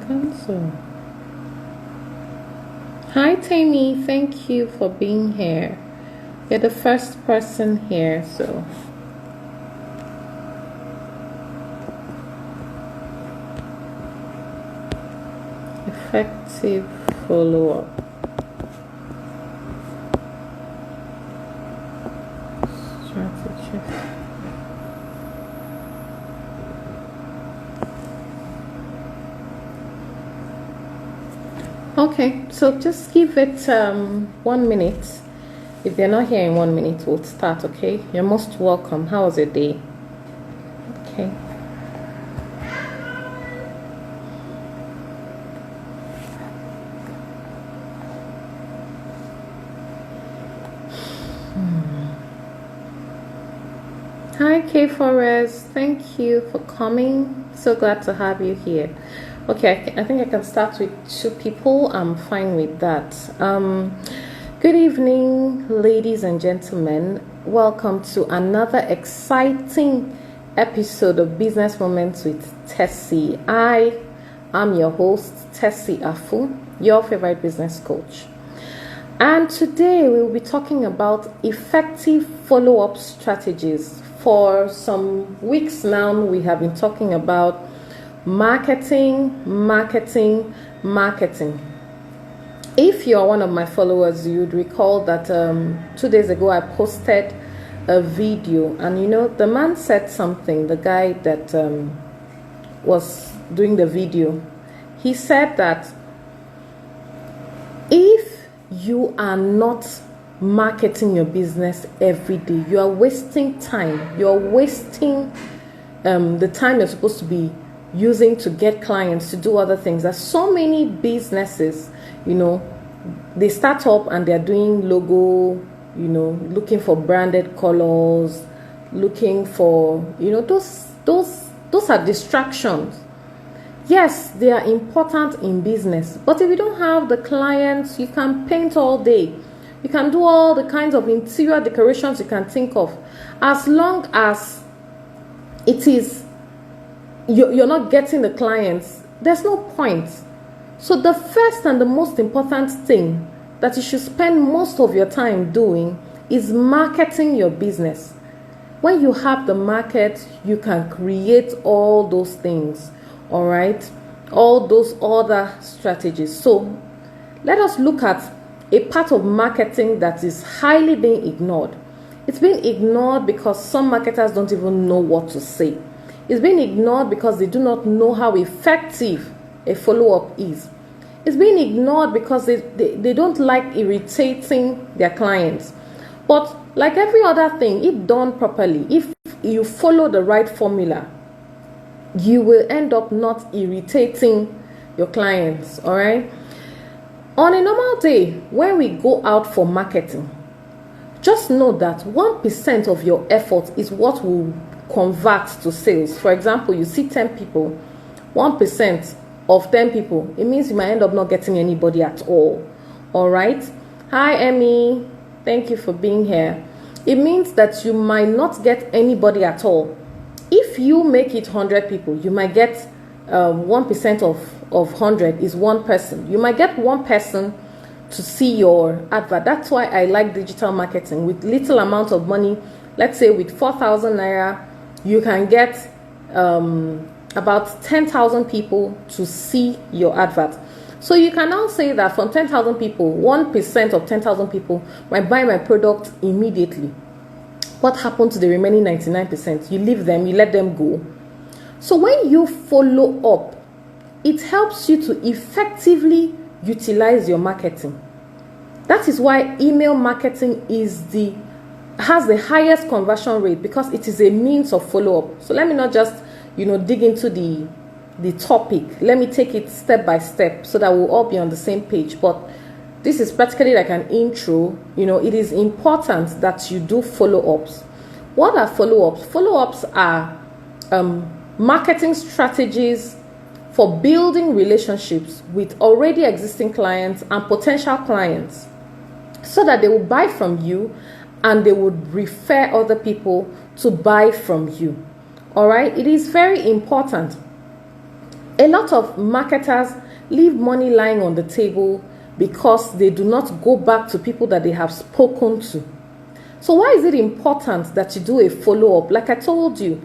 Cancel. Hi Tammy, thank you for being here. You're the first person here, so effective follow-up strategy. Okay, so just give it 1 minute. If they're not here in 1 minute, we'll start, okay? You're most welcome. How was your day? Okay. Hi, K Forest. Thank you for coming. So glad to have you here. Okay, I think I can start with 2 people. I'm fine with that. Good evening, ladies and gentlemen. Welcome to another exciting episode of Business Moments with Tessie. I am your host, Tessie Afu, your favorite business coach. And today we'll be talking about effective follow-up strategies. For some weeks now, we have been talking about marketing. If you're one of my followers, you'd recall that 2 days ago I posted a video, and the man said something. The guy that was doing the video, he said that if you are not marketing your business every day, you are wasting time. You're wasting the time you're supposed to be using to get clients to do other things. There's so many businesses, they start up and they're doing logo, looking for branded colors, looking for, those are distractions. Yes, they are important in business, but if you don't have the clients, you can paint all day. You can do all the kinds of interior decorations you can think of. As long as it is you're not getting the clients, there's no point. So the first and the most important thing that you should spend most of your time doing is marketing your business. When you have the market, you can create all those things, all right? All those other strategies. So let us look at a part of marketing that is highly being ignored. It's being ignored because some marketers don't even know what to say. It's being ignored because they do not know how effective a follow-up is. It's being ignored because they don't like irritating their clients. But like every other thing, if done properly, if you follow the right formula, you will end up not irritating your clients, all right? On a normal day, when we go out for marketing, just know that 1% of your effort is what will convert to sales. For example, you see 10 people, 1% of 10 people, it means you might end up not getting anybody at all. All right? Hi, Emmy. Thank you for being here. It means that you might not get anybody at all. If you make it 100 people, you might get 1% of 100 is 1 person. You might get 1 person to see your advert. That's why I like digital marketing. With little amount of money, let's say with 4,000 naira, you can get about 10,000 people to see your advert. So you can now say that from 10,000 people, 1% of 10,000 people might buy my product immediately. What happened to the remaining 99%? You leave them, you let them go. So when you follow up, it helps you to effectively utilize your marketing. That is why email marketing is the has the highest conversion rate because it is a means of follow-up. So let me not just, dig into the topic. Let me take it step by step so that we'll all be on the same page. But this is practically like an intro. It is important that you do follow-ups. What are follow-ups? Follow-ups are marketing strategies for building relationships with already existing clients and potential clients so that they will buy from you and they would refer other people to buy from you. All right, it is very important. A lot of marketers leave money lying on the table because they do not go back to people that they have spoken to. So why is it important that you do a follow-up? Like I told you,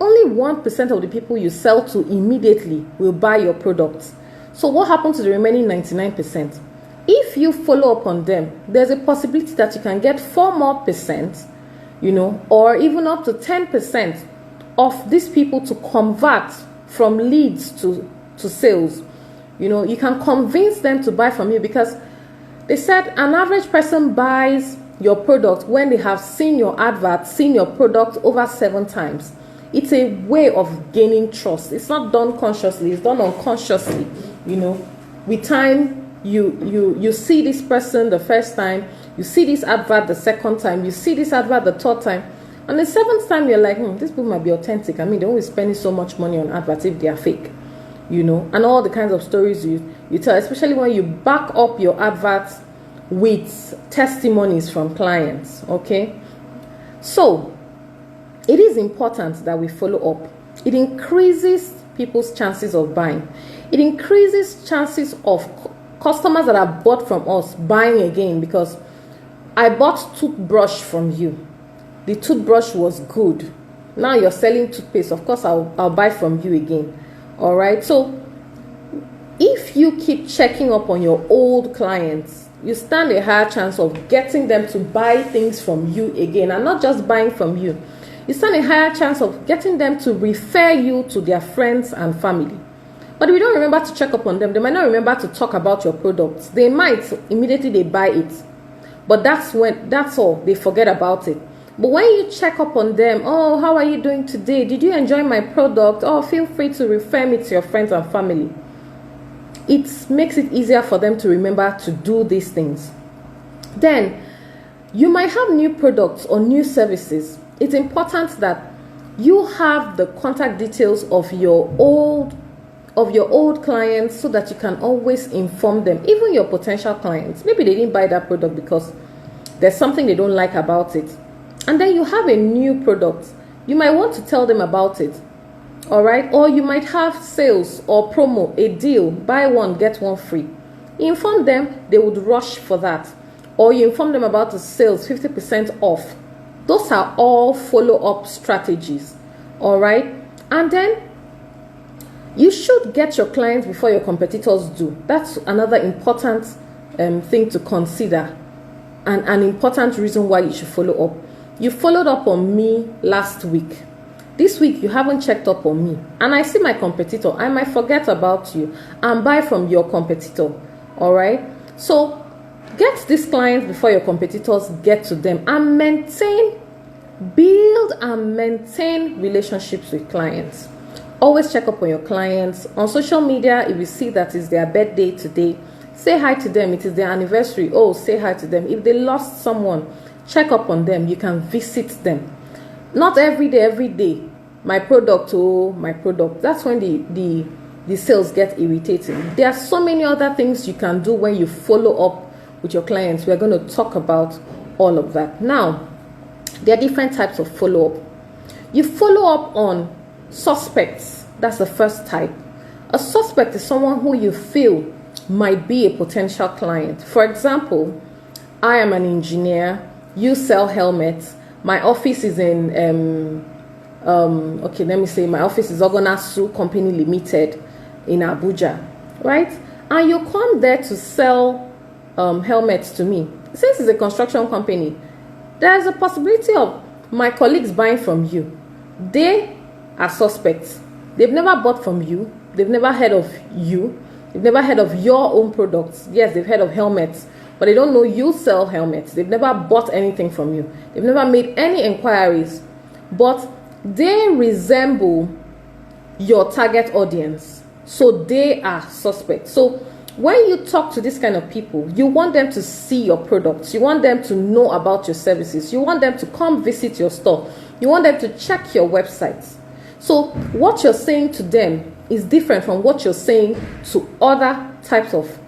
only 1% of the people you sell to immediately will buy your products. So what happens to the remaining 99%? If you follow up on them, there's a possibility that you can get 4 more percent, or even up to 10% of these people to convert from leads to sales. You can convince them to buy from you because they said an average person buys your product when they have seen your advert, seen your product over 7 times. It's a way of gaining trust. It's not done consciously, it's done unconsciously. With time, you see this person the first time, you see this advert the second time, you see this advert the third time, and the 7th time you're like, this book might be authentic. I mean, they're always spending so much money on adverts if they are fake, and all the kinds of stories you tell, especially when you back up your adverts with testimonies from clients. Okay, so it is important that we follow up. It increases people's chances of buying. It increases chances of customers that have bought from us buying again, because I bought toothbrush from you. The toothbrush was good. Now you're selling toothpaste. Of course, I'll buy from you again. All right. So if you keep checking up on your old clients, you stand a higher chance of getting them to buy things from you again, and not just buying from you. You stand a higher chance of getting them to refer you to their friends and family. But if you don't remember to check up on them, they might not remember to talk about your products. They might immediately they buy it, but that's all, they forget about it. But when you check up on them, oh, how are you doing today? Did you enjoy my product? Oh, feel free to refer me to your friends and family. It makes it easier for them to remember to do these things. Then you might have new products or new services. It's important that you have the contact details of your old clients so that you can always inform them, even your potential clients. Maybe they didn't buy that product because there's something they don't like about it. And then you have a new product. You might want to tell them about it. All right? Or you might have sales or promo, a deal, buy one, get one free. You inform them, they would rush for that. Or you inform them about the sales, 50% off. Those are all follow-up strategies. All right? And then you should get your clients before your competitors do. That's another important thing to consider, and an important reason why you should follow up. You followed up on me last week. This week, you haven't checked up on me. And I see my competitor. I might forget about you and buy from your competitor. All right? So get these clients before your competitors get to them, and build and maintain relationships with clients. Always check up on your clients. On social media, if you see that it's their birthday today, say hi to them. It is their anniversary. Oh, say hi to them. If they lost someone, check up on them. You can visit them. Not every day. My product, oh, my product. That's when the sales get irritating. There are so many other things you can do when you follow up with your clients. We're going to talk about all of that. Now, there are different types of follow-up. You follow up on suspects. That's the first type. A suspect is someone who you feel might be a potential client. For example, I am an engineer. You sell helmets. My office is in my office is Ogonasu Company Limited in Abuja, right? And you come there to sell helmets to me. Since it's a construction company, there's a possibility of my colleagues buying from you. They are suspects. They've never bought from you. They've never heard of you. They've never heard of your own products. Yes, they've heard of helmets but they don't know you sell helmets. They've never bought anything from you. They've never made any inquiries, but they resemble your target audience, so they are suspect. So when you talk to this kind of people, you want them to see your products, you want them to know about your services, you want them to come visit your store, you want them to check your websites. So what you're saying to them is different from what you're saying to other types of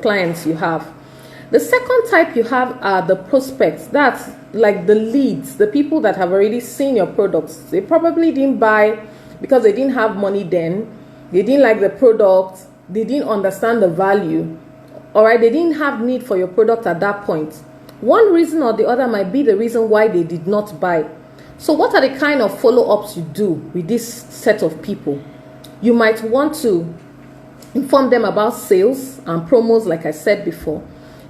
clients you have. The second type you have are the prospects. That's like the leads, the people that have already seen your products. They probably didn't buy because they didn't have money then. They didn't like the product. They didn't understand the value. All right, they didn't have need for your product at that point. One reason or the other might be the reason why they did not buy. So what are the kind of follow-ups you do with this set of people? You might want to inform them about sales and promos, like I said before.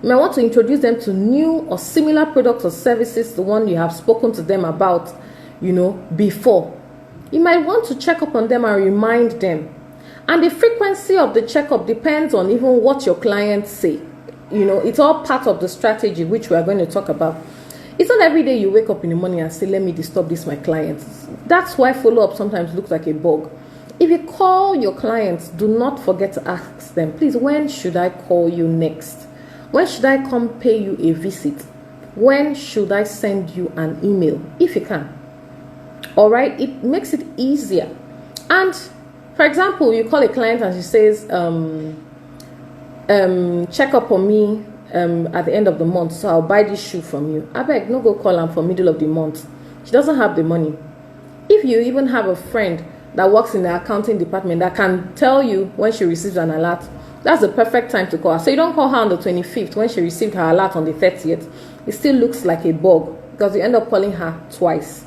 You might want to introduce them to new or similar products or services, the one you have spoken to them about, before. You might want to check up on them and remind them. And the frequency of the checkup depends on even what your clients say. It's all part of the strategy, which we are going to talk about. It's not every day you wake up in the morning and say, let me disturb my clients. That's why follow-up sometimes looks like a bug. If you call your clients, do not forget to ask them, please, when should I call you next? When should I come pay you a visit? When should I send you an email? If you can. All right, it makes it easier. And for example, you call a client and she says, check up on me at the end of the month, so I'll buy this shoe from you. I beg, no go call her for middle of the month. She doesn't have the money. If you even have a friend that works in the accounting department that can tell you when she receives an alert, that's the perfect time to call her. So you don't call her on the 25th when she received her alert on the 30th. It still looks like a bug because you end up calling her twice.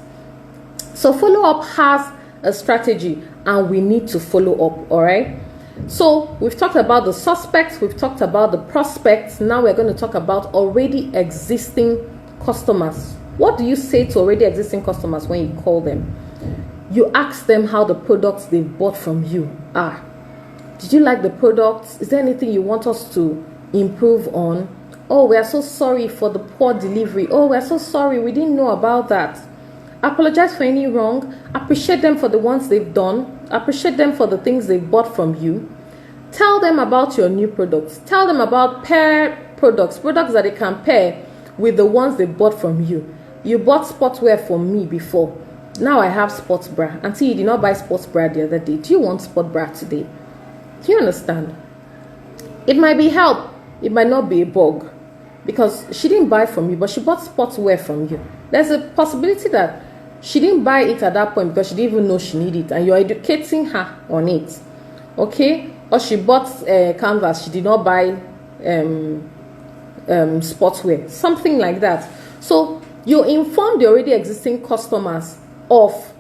So follow-up has a strategy and we need to follow up, all right? So we've talked about the suspects, we've talked about the prospects. Now we're going to talk about already existing customers. What do you say to already existing customers when you call them? You ask them how the products they've bought from you are. Did you like the products? Is there anything you want us to improve on? Oh, we are so sorry for the poor delivery. Oh, we are so sorry, we didn't know about that. Apologize for any wrong. Appreciate them for the ones they've done. Appreciate them for the things they've bought from you. Tell them about your new products. Tell them about pair products that they can pair with the ones they bought from you. You bought sportswear from me before. Now I have sports bra. Until you did not buy sports bra the other day. Do you want sport bra today? Do you understand? It might be help. It might not be a bug. Because she didn't buy from you, but she bought sportswear from you. There's a possibility that she didn't buy it at that point because she didn't even know she needed it. And you're educating her on it. Okay? Or she bought canvas. She did not buy sportswear. Something like that. So you inform the already existing customers of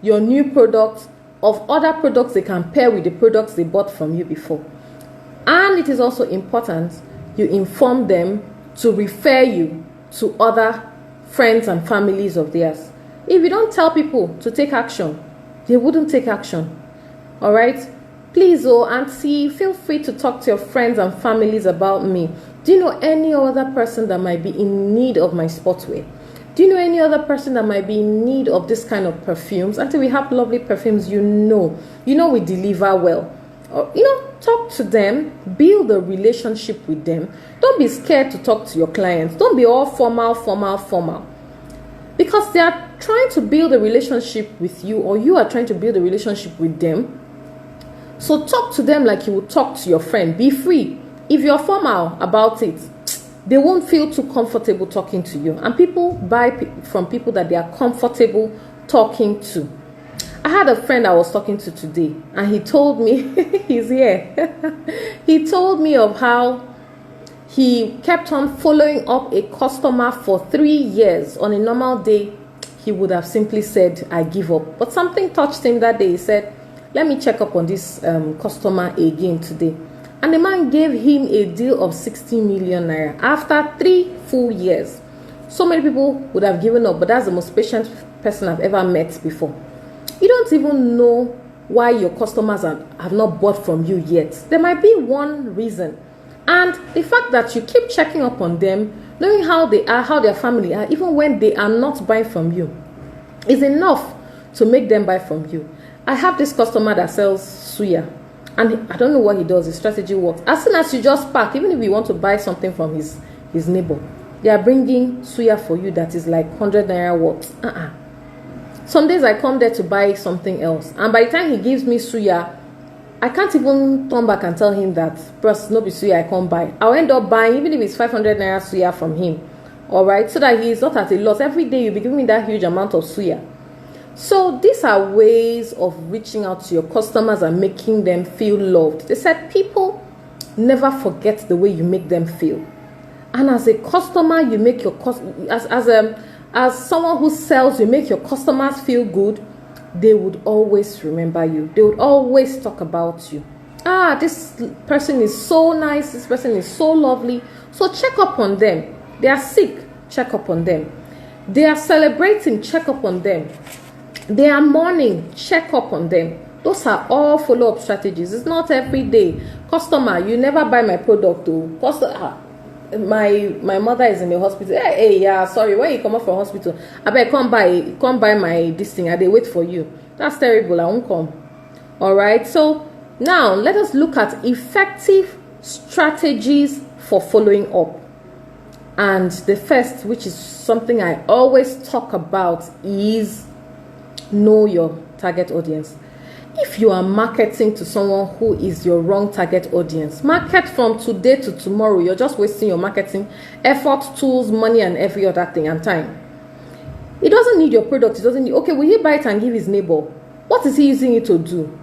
your new products, of other products they can pair with the products they bought from you before. And it is also important you inform them to refer you to other friends and families of theirs. If you don't tell people to take action, they wouldn't take action. All right? Please, auntie, feel free to talk to your friends and families about me. Do you know any other person that might be in need of my sportswear? Do you know any other person that might be in need of this kind of perfumes? Until we have lovely perfumes, you know we deliver well. Talk to them, build a relationship with them. Don't be scared to talk to your clients. Don't be all formal. Because they are trying to build a relationship with you, or you are trying to build a relationship with them. So talk to them like you would talk to your friend. Be free. If you're formal about it, they won't feel too comfortable talking to you. And people buy from people that they are comfortable talking to. I had a friend I was talking to today, and he told me, he's here. He told me of how he kept on following up a customer for 3 years. On a normal day, he would have simply said, I give up. But something touched him that day. He said, let me check up on this customer again today. And the man gave him a deal of 60 million naira after 3 full years. So many people would have given up, but that's the most patient person I've ever met before. You don't even know why your customers have not bought from you yet. There might be one reason. And the fact that you keep checking up on them, knowing how they are, how their family are, even when they are not buying from you, is enough to make them buy from you. I have this customer that sells suya, and I don't know what he does. His strategy works. As soon as you just park, even if you want to buy something from his neighbor, they are bringing suya for you that is like 100 naira worth. Some days I come there to buy something else, and by the time he gives me suya, I can't even turn back and tell him that, bros, no be suya I can't buy. I'll end up buying, even if it's 500 naira suya from him. Alright, so that he is not at a loss. Every day you'll be giving me that huge amount of suya. So these are ways of reaching out to your customers and making them feel loved. They said people never forget the way you make them feel. And as a customer, you make your as someone who sells, you make your customers feel good. They would always remember you. They would always talk about you. This person is so nice. This person is so lovely. So check up on them. They are sick. Check up on them. They are celebrating. Check up on them. They are mourning. Check up on them. Those are all follow-up strategies. It's not every day. Customer, you never buy my product. My mother is in the hospital. Hey, yeah, sorry. When you come up from hospital, I bet come buy my this thing. They wait for you. That's terrible. I won't come. All right. So now let us look at effective strategies for following up. And the first, which is something I always talk about, is know your target audience. If you are marketing to someone who is your wrong target audience, market from today to tomorrow. You're just wasting your marketing effort, tools, money, and every other thing, and time. He doesn't need your product. He doesn't need, okay, will he buy it and give his neighbor? What is he using it to do?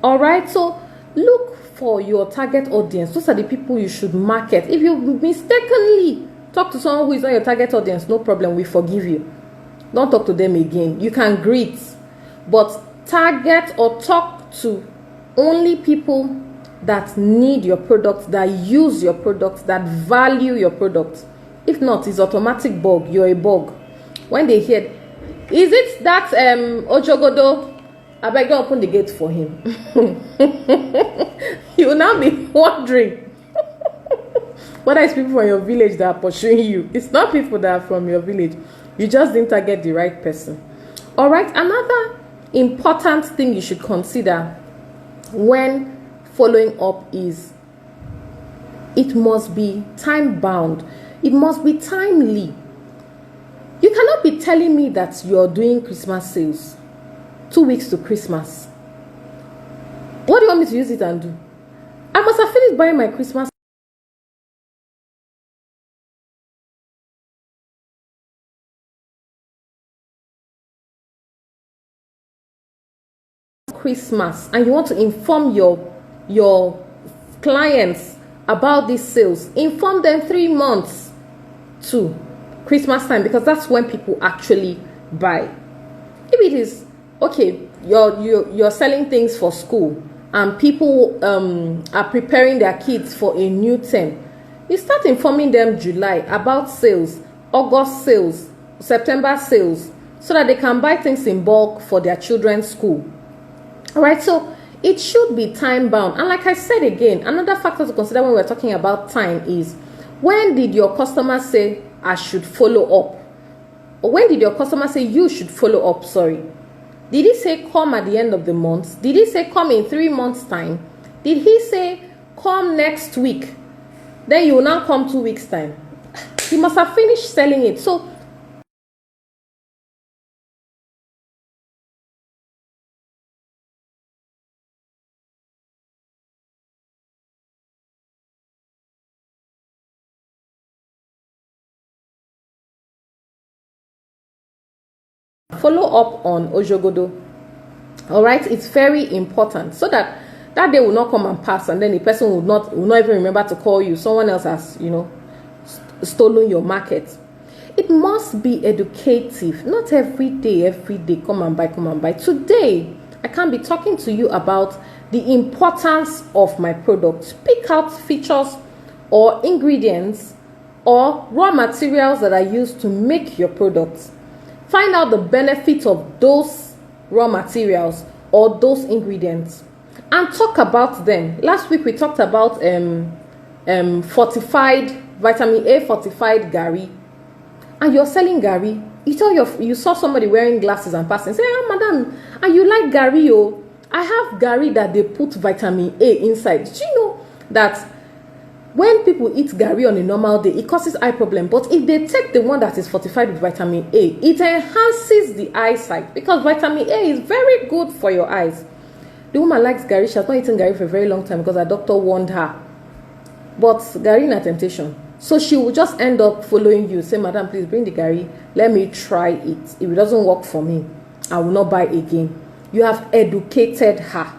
All right, so look for your target audience. Those are the people you should market. If you mistakenly talk to someone who is not your target audience, no problem, we forgive you. Don't talk to them again. You can greet, but target or talk to only people that need your product, that use your product, that value your product. If not, it's automatic bug. You're a bug. When they hear, is it that Ojogodo? I beg you, open the gate for him. You will now be wondering whether it's people from your village that are pursuing you. It's not people that are from your village. You just didn't target the right person. All right, another important thing you should consider when following up is it must be time bound. It must be timely. You cannot be telling me that you're doing Christmas sales 2 weeks to Christmas. What do you want me to use it and do? I must have finished buying my Christmas and you want to inform your clients about these sales. Inform them 3 months to Christmas time, because that's when people actually buy. If it is okay, you're selling things for school and people are preparing their kids for a new term, you start informing them July about sales, August sales, September sales, so that they can buy things in bulk for their children's school. All right, so it should be time bound. And like I said again, another factor to consider when we're talking about time is, when did your customer say I should follow up? Or when did your customer say you should follow up? Sorry. Did he say come at the end of the month? Did he say come in 3 months' time? Did he say come next week? Then you will now come 2 weeks' time. He must have finished selling it. So follow up on Ojogodo. All right, it's very important, so that that day will not come and pass, and then the person will not even remember to call you. Someone else has, stolen your market. It must be educative. Not every day, come and buy. Today, I can be talking to you about the importance of my product. Pick out features or ingredients or raw materials that are used to make your products. Find out the benefits of those raw materials or those ingredients and talk about them. Last week we talked about fortified, vitamin A fortified Gary, and you're selling Gary, you saw somebody wearing glasses and passing, say, ah, madam, and you like Gary, oh, I have Gary that they put vitamin A inside. Did you know that when people eat Gary on a normal day, it causes eye problem? But if they take the one that is fortified with vitamin A, it enhances the eyesight, because vitamin A is very good for your eyes. The woman likes Gary. She has not eaten Gary for a very long time because her doctor warned her. But Gary is a temptation. So she will just end up following you. Say, madam, please bring the Gary. Let me try it. If it doesn't work for me, I will not buy again. You have educated her.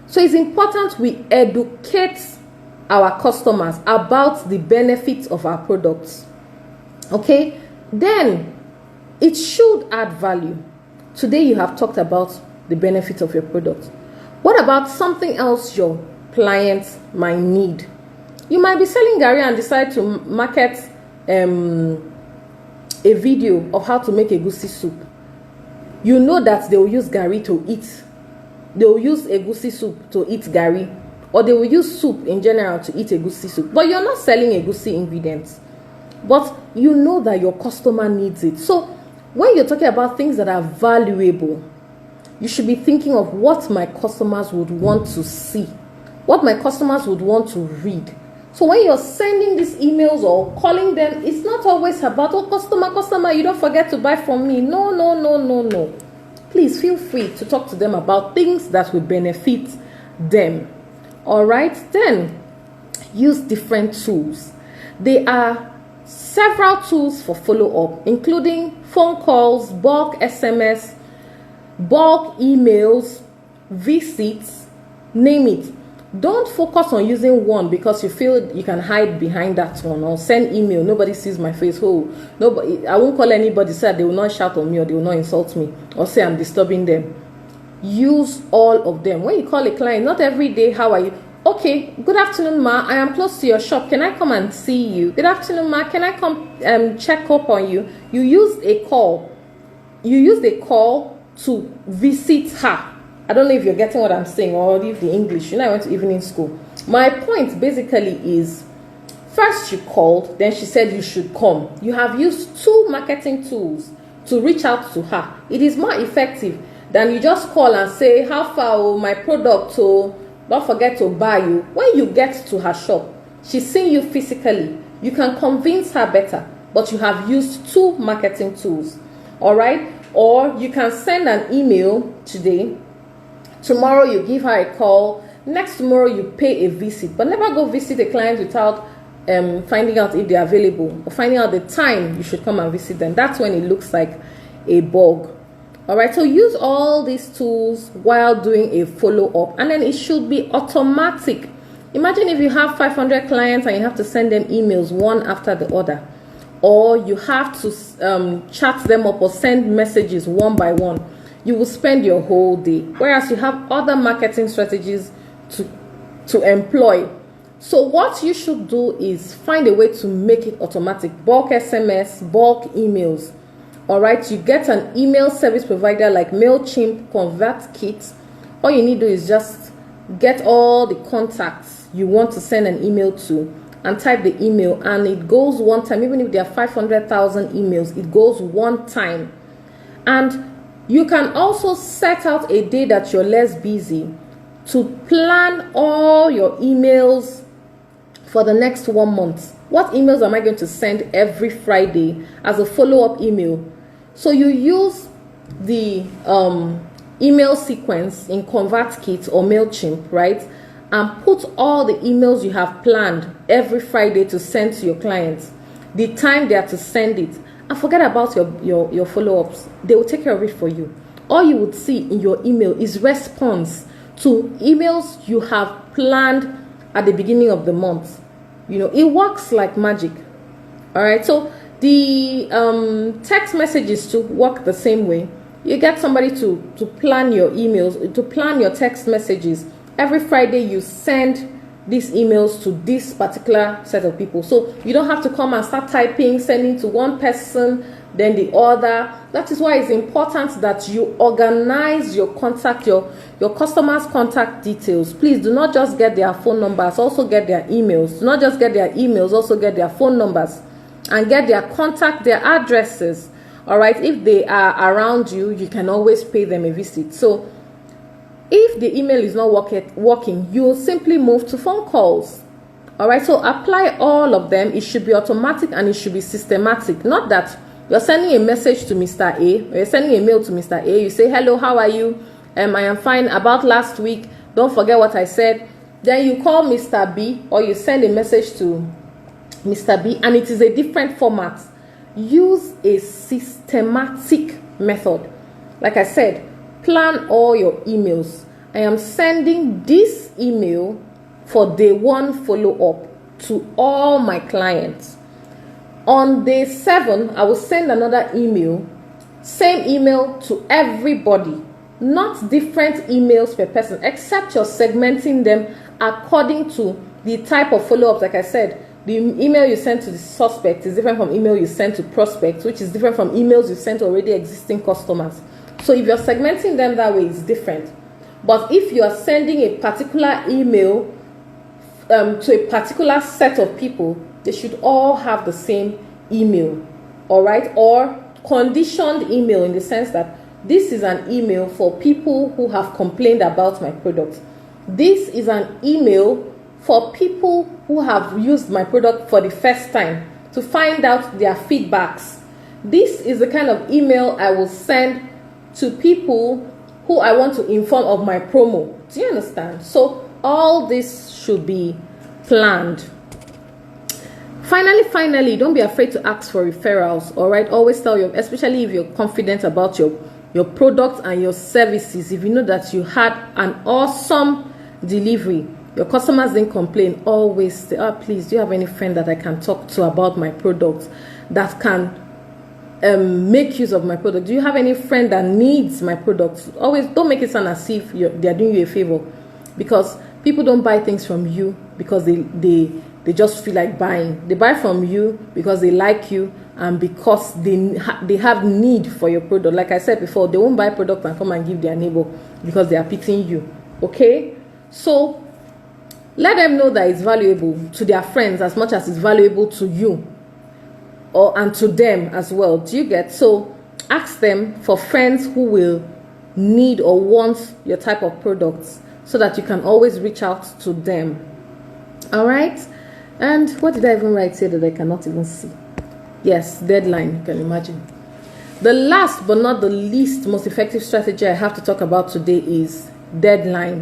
So it's important we educate our customers about the benefits of our products. Okay? Then it should add value. Today you have talked about the benefits of your product. What about something else your clients might need? You might be selling Gary and decide to market a video of how to make egusi soup. You know that they will use Gary to eat. They will use egusi soup to eat Gary, or they will use soup in general to eat egusi soup. But you're not selling egusi ingredients. But you know that your customer needs it. So when you're talking about things that are valuable, you should be thinking of what my customers would want to see, what my customers would want to read. So when you're sending these emails or calling them, it's not always about, oh, customer, you don't forget to buy from me. No. Please feel free to talk to them about things that will benefit them. All right, then use different tools. There are several tools for follow-up, including phone calls, bulk SMS, bulk emails, visits, name it. Don't focus on using one because you feel you can hide behind that one, or send email, nobody sees my face. Oh, nobody, I won't call anybody so they will not shout on me or they will not insult me or say I'm disturbing them. Use all of them. When you call a client, not every day, how are you? Okay, good afternoon, ma. I am close to your shop. Can I come and see you? Good afternoon, ma. Can I come check up on you? You used a call. You used a call to visit her. I don't know if you're getting what I'm saying, or if the English. You know, I went to evening school. My point basically is, first you called, then she said you should come. You have used two marketing tools to reach out to her. It is more effective than you just call and say, how far my product, don't forget to buy you. When you get to her shop, she's seeing you physically. You can convince her better, but you have used two marketing tools. All right? Or you can send an email today. Tomorrow you give her a call. Next tomorrow you pay a visit. But never go visit a client without finding out if they're available, or finding out the time you should come and visit them. That's when it looks like a bug. All right, so use all these tools while doing a follow-up, and then it should be automatic. Imagine if you have 500 clients and you have to send them emails one after the other, or you have to chat them up or send messages one by one. You will spend your whole day, whereas you have other marketing strategies to employ. So what you should do is find a way to make it automatic. Bulk SMS, bulk emails. All right, you get an email service provider like MailChimp, ConvertKit. All you need to do is just get all the contacts you want to send an email to and type the email, and it goes one time. Even if there are 500,000 emails, it goes one time. And you can also set out a day that you're less busy to plan all your emails for the next 1 month. What emails am I going to send every Friday as a follow-up email? So you use the email sequence in ConvertKit or MailChimp, right? And put all the emails you have planned every Friday to send to your clients, the time they are to send it. And forget about your follow-ups. They will take care of it for you. All you would see in your email is response to emails you have planned at the beginning of the month. You know, it works like magic. All right, so the text messages to work the same way. You get somebody to plan your emails, to plan your text messages. Every Friday you send these emails to this particular set of people. So you don't have to come and start typing, sending to one person, then the other. That is why it's important that you organize your contact, your customers' contact details. Please do not just get their phone numbers, also get their emails. Do not just get their emails, also get their phone numbers and get their contact, their addresses. All right, if they are around you, you can always pay them a visit. So if the email is not working, you will simply move to phone calls. All right, so apply all of them. It should be automatic and it should be systematic. Not that you're sending a message to Mr. A, or you're sending a mail to Mr. A. You say, hello, how are you? I am fine. About last week, don't forget what I said. Then you call Mr. B, or you send a message to Mr. B, and it is a different format. Use a systematic method. Like I said, plan all your emails. I am sending this email for day 1 follow-up to all my clients. On day 7, I will send another email, same email to everybody, not different emails per person, except you're segmenting them according to the type of follow-ups. Like I said, the email you send to the suspect is different from email you send to prospects, which is different from emails you send to already existing customers. So if you're segmenting them that way, it's different. But if you are sending a particular email to a particular set of people, they should all have the same email, all right? Or conditioned email, in the sense that this is an email for people who have complained about my product. This is an email for people who have used my product for the first time to find out their feedbacks. This is the kind of email I will send to people who I want to inform of my promo. Do you understand? So all this should be planned. Finally, don't be afraid to ask for referrals. All right, always tell your, especially if you're confident about your product and your services. If you know that you had an awesome delivery, your customers didn't complain, always say, oh, please, do you have any friend that I can talk to about my product that can make use of my product? Do you have any friend that needs my product? Always don't make it sound as if they're doing you a favor, because people don't buy things from you because they just feel like buying. They buy from you because they like you and because they have need for your product. Like I said before, they won't buy product and come and give their neighbor because they are pitying you. Okay, so let them know that it's valuable to their friends as much as it's valuable to you, and to them as well. Do you get? So ask them for friends who will need or want your type of products, so that you can always reach out to them. All right. And what did I even write here that I cannot even see? Yes, deadline. You can imagine. The last but not the least most effective strategy I have to talk about today is deadline.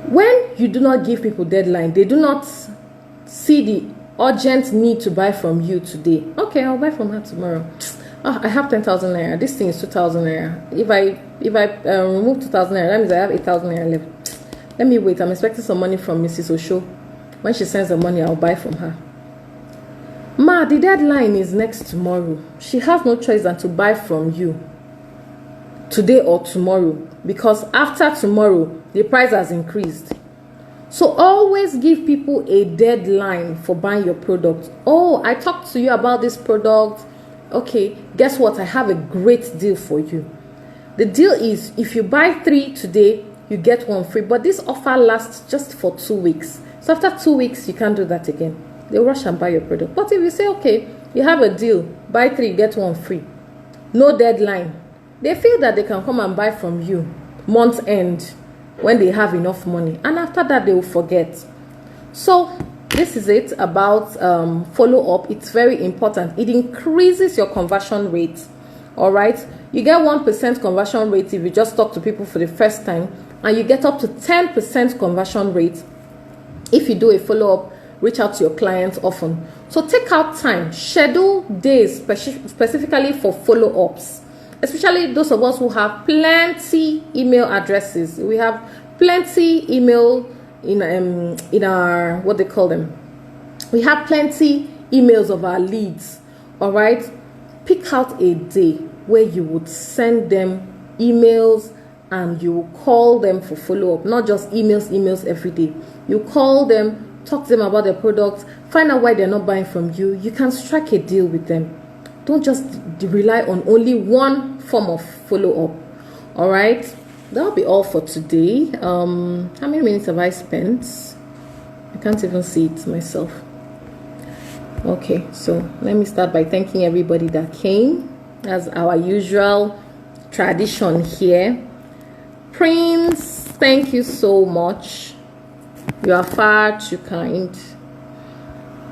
When you do not give people deadline, they do not see the urgent need to buy from you today. Okay, I'll buy from her tomorrow. Oh, I have 10,000 naira. This thing is 2,000 naira. If I remove 2,000 naira, that means I have 8,000 naira left. Let me wait. I'm expecting some money from Mrs. Osho. When she sends the money, I'll buy from her. Ma, the deadline is next tomorrow. She has no choice than to buy from you today or tomorrow, because after tomorrow, the price has increased. So always give people a deadline for buying your product. Oh, I talked to you about this product. Okay, guess what? I have a great deal for you. The deal is, if you buy 3 today, you get 1 free. But this offer lasts just for 2 weeks. So after 2 weeks, you can't do that again. They'll rush and buy your product. But if you say, okay, you have a deal, buy 3, get 1 free, no deadline, they feel that they can come and buy from you month end when they have enough money. And after that, they will forget. So this is it about follow-up. It's very important. It increases your conversion rate. All right. You get 1% conversion rate if you just talk to people for the first time. And you get up to 10% conversion rate if you do a follow-up, reach out to your clients often. So take out time, schedule days specifically for follow-ups, especially those of us who have plenty email addresses. We have plenty email in our, what they call them. We have plenty emails of our leads. All right. Pick out a day where you would send them emails and you call them for follow-up, not just emails every day. You call them, talk to them about their products, find out why they're not buying from you. You can strike a deal with them. Don't just rely on only one form of follow-up. All right, that'll be all for today. How many minutes have I spent? I can't even see it myself. Okay, so let me start by thanking everybody that came, as our usual tradition here. Prince, thank you so much. You are far too kind.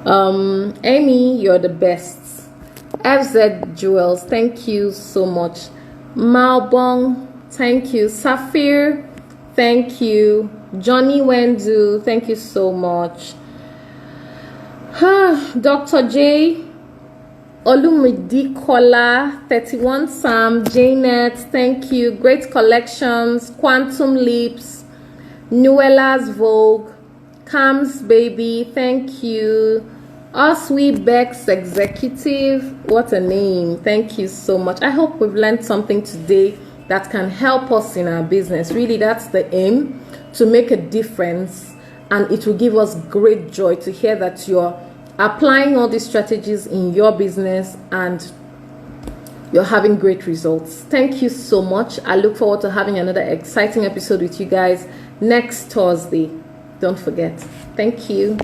Amy, you're the best. FZ Jewels, thank you so much. Malbong, thank you. Safir, thank you. Johnny Wendu, thank you so much. Dr. J, Olumidikola, 31 Sam, Janet, thank you. Great Collections, Quantum Leaps, Nuella's Vogue, Cam's Baby, thank you. Oswe Bex Executive, what a name, thank you so much. I hope we've learned something today that can help us in our business. Really, that's the aim, to make a difference, and it will give us great joy to hear that you're applying all these strategies in your business and you're having great results. Thank you so much. I look forward to having another exciting episode with you guys next Thursday. Don't forget. Thank you.